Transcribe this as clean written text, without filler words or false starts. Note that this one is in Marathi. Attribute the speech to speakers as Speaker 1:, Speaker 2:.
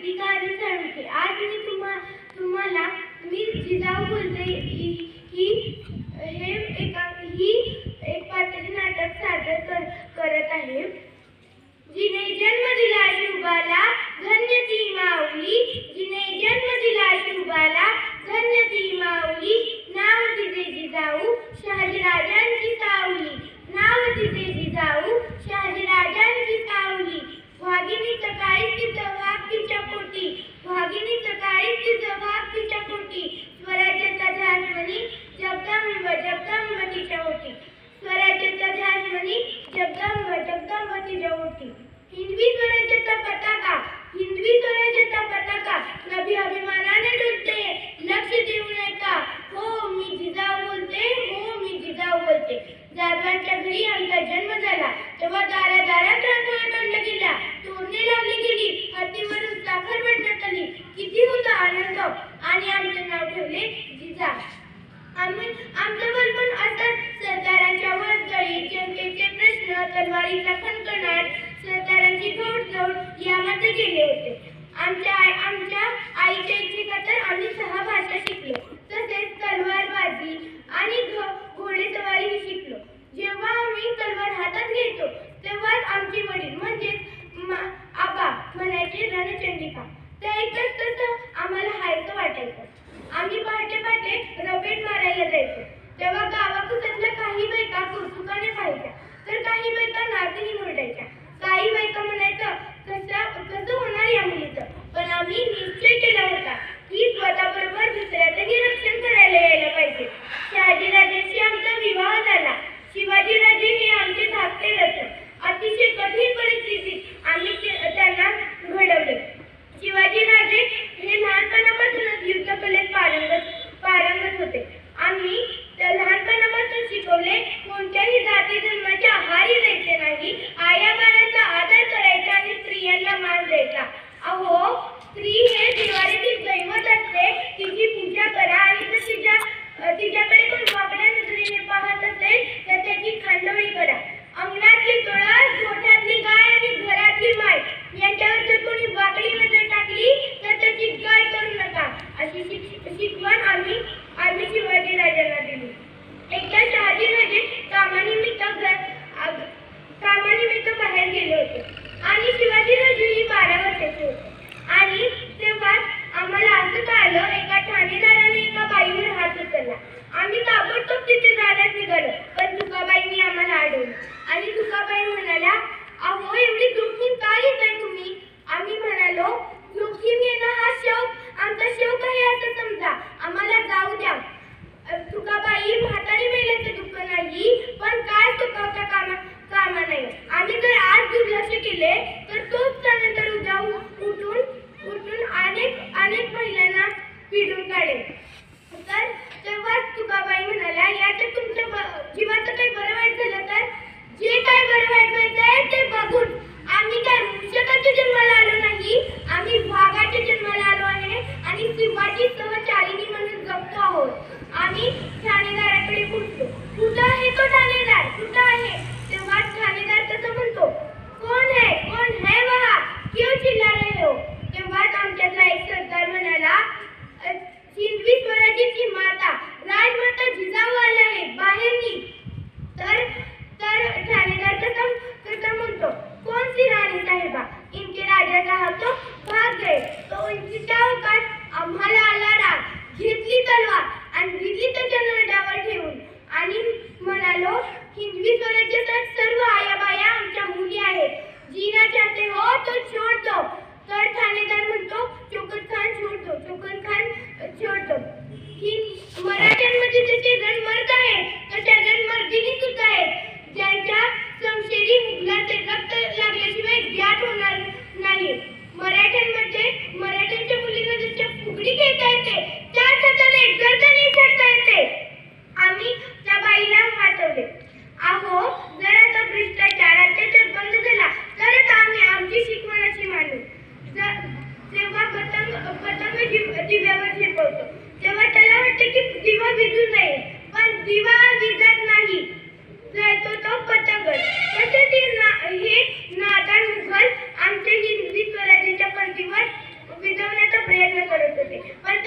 Speaker 1: क्रांतिकारी चळवळी। आज मी तुम्हाला जिजाऊ बोलते ही एक पात्री नाटक सादर करत आहे। जिने जन्म दिला शिवबाला धन्य ती माऊली, जिने जन्म दिला शिवबाला धन्य ती माऊली, नाव तिचे जिजाऊ शहाजीराजांची सावली, नाव तिचे जिजाऊ शहाजीराजांची सावली। वाघिणीचं काळीज तिचं वाघ तिच्या पोटी, वाघिणीचं काळीज तिचं वाघ तिच्या पोटी, स्वराज्याचा ध्यास म्हणी जगदंब जगदंब तिच्या ओटी, स्वराज्याचा ध्यास म्हणी जगदंब जगदंब तिच्या ओटी। हिंदवी स्वराज्याचा पताका, हिंदवी स्वराज्याचा पताका नभी अभिमानाने डुलते, लक्ष देऊन ऐका, हो मी जिजाऊ बोलते, हो मी जिजाऊ बोलते। जाधवांच्या घरी आमचा जन्म झाला, तेव्हा दारादारात रांगोळ्या काढल्या गेल्या, तोरणे लावली गेली, हत्तीवरून साखर वाटण्यात आली, किती होता आनंद, आणि आमचे नाव ठेवले जिजाऊ। आमचं बलपण असतात सरदारांच्या वर्दळी, जनतेचे प्रश्न, तलवारीचा खणखणाट, सरदारांची घोडदौड यामध्ये गेले होते। आमच्या आईच्या इच्छेखातर आम्ही 6 भाषा शिकलो, तसेच तलवारबाजी आणि घोडेस्वारीही शिकलो। जेव्हा आम्ही तलवार हातात घ्यायचो तेव्हाच आमचे वडील म्हणजेच आबा म्हणायचे रणचंडिका, ते ऐकत तसं आम्हाला हायचं वाटायचं। आम्ही पहाटे पहाटे रपेट मारायला जायचो, तेव्हा गावाकुसातल्या काही बायका कौतुकाने पाहायच्या, तर काही बायका नाचही मुरडायच्या। काही बायका म्हणायचं कसं होणार या मुलीचं, पण आम्ही निश्चय केला होता की स्वतःबरोबर दुसऱ्याचंही रक्षण करायला यायला पाहिजे। शहाजीराजांशी आमचा विवाह झाला, शिवाजीराजे हे आमचे धाकटे रत्न। अतिशय कठीण परिस्थितीत आम्ही त्यांना घडवले। शिवाजीराजे हे लहानपणापासूनच युद्धकलेत पारंगत होते। आम्ही लहानपणापासून शिकवले, कोणत्याही जाती धर्माच्या आहारी जायचे नाही, आयाबायांचा आदर करायचा आणि स्त्रियांना मान द्यायचा। अहो, स्त्री हे दिवाळीतील दैवत असते, तिची पूजा करा आणि तिच्याकडे कोण वाकड्या नजरेने पाहत असेल तर त्याची खांडोळी करा। अंगणातली तुळस, गोठ्यातली गाय आणि घरातली माय यांच्यावर जर कोणी वाकडी नजर टाकली तर त्याची गाय करू नका, अशी शिकवण आम्ही शिवाजीराजांना दिली। एकदा शहाजीराजे कामानिमित्त बाहेर गेले होते आणि शिवाजीराजे ही 12 वर्षाचे होते, आणि तेव्हाच आम्हाला असं कळलं एका ठाणेदाराने एका बाईवर हात उचलला। आम्ही ताबडतोब तिथे जाण्यास निघालो, पण तुकाबाईंनी आम्हाला अडवलं आणि तुकाबाई म्हणाल्या, अहो एवढी जोखीम का घेताय तुम्ही? आम्ही म्हणालो, जोखीम घेणं हा आमचा शौक आहे असं समजा, आम्हाला जाऊ द्या। तुकाबाई, म्हातारी मेल्याचं दुःख नाही, पण काय चुकवता कामा नाही। आम्ही जर आज दुर्लक्ष केले तर तोच त्यानंतर उद्या उठून अनेक महिलांना पिडून काढेल। तर तेव्हाच तुकाबाई म्हणाल्या, याचं तुमच्या जीवाचं काही बरं वाईट झालं तर जे काय बरं वाईट व्हायचंय ते बघून, आम्ही काय मूषकाच्या जन्माला आलो नाही, आम्ही वाघाच्या जन्माला आलो आहे आणि शिवाजी सहचारिणी म्हणून जगतो आहोत। आम्ही ठाणेदाराकडे पोहोचलो। कुठं आहे तो ठाणेदार, कुठं आहे? तेव्हा ठाणेदार तसं म्हणतो, कोण है वहा, क्यों चिल्ला रहे हो? तेव्हाच आमच्यातला एक सरदार म्हणाला, हिंदवी स्वराज्याची माता राजमाता जिजाऊ आल्या आहे, बाहेर निघ। तर ठाणेदार तसं म्हणतो, कौन सी राणी साहेबा, इनके राजा साहब तो भाग गए, तो उंचीच्या अवकाश आम्हाला आला राग, घेतली तलवार आणि दिली त्याच्या नरडावर ठेवून आणि म्हणालो, हिंदवी स्वराज्यात सर्व आयाबाया आमच्या मुली आहेत, जीना चाहते हो तो छोड़ दो। तर ठाणेदार म्हणतो, चोखन खान छोड़ दो, चोखन खान छोड़ दो। ही मराठ्यांमध्ये जसे रणमर्द आहेत तशा रणमर्दिनी सुद्धा आहेत, ज्यांच्या समशेरी मुघलांचे रक्त लागल्याशिवाय ज्ञात होणार नाही। मराठ्यांच्या मुलींना जशा फुगडी खेळता येते त्याच हाताने गर्दनी छाटता येते। आम्ही त्या बाईला वाचवले। अहो, जर आता भ्रष्टाचार अत्याचार बंद झाला तरच आम्ही आमची शिकवण अशी मानू। जेव्हा पतंग दिव्यावर झेपवतो तेव्हा त्याला वाटते की दिवा विझून जाईल, पण दिवा विझत नाही, जळतो तो पतंग। तसेच हे नादान मुघल आमच्या हिंदवी स्वराज्याच्या पंथीवर शकते, पण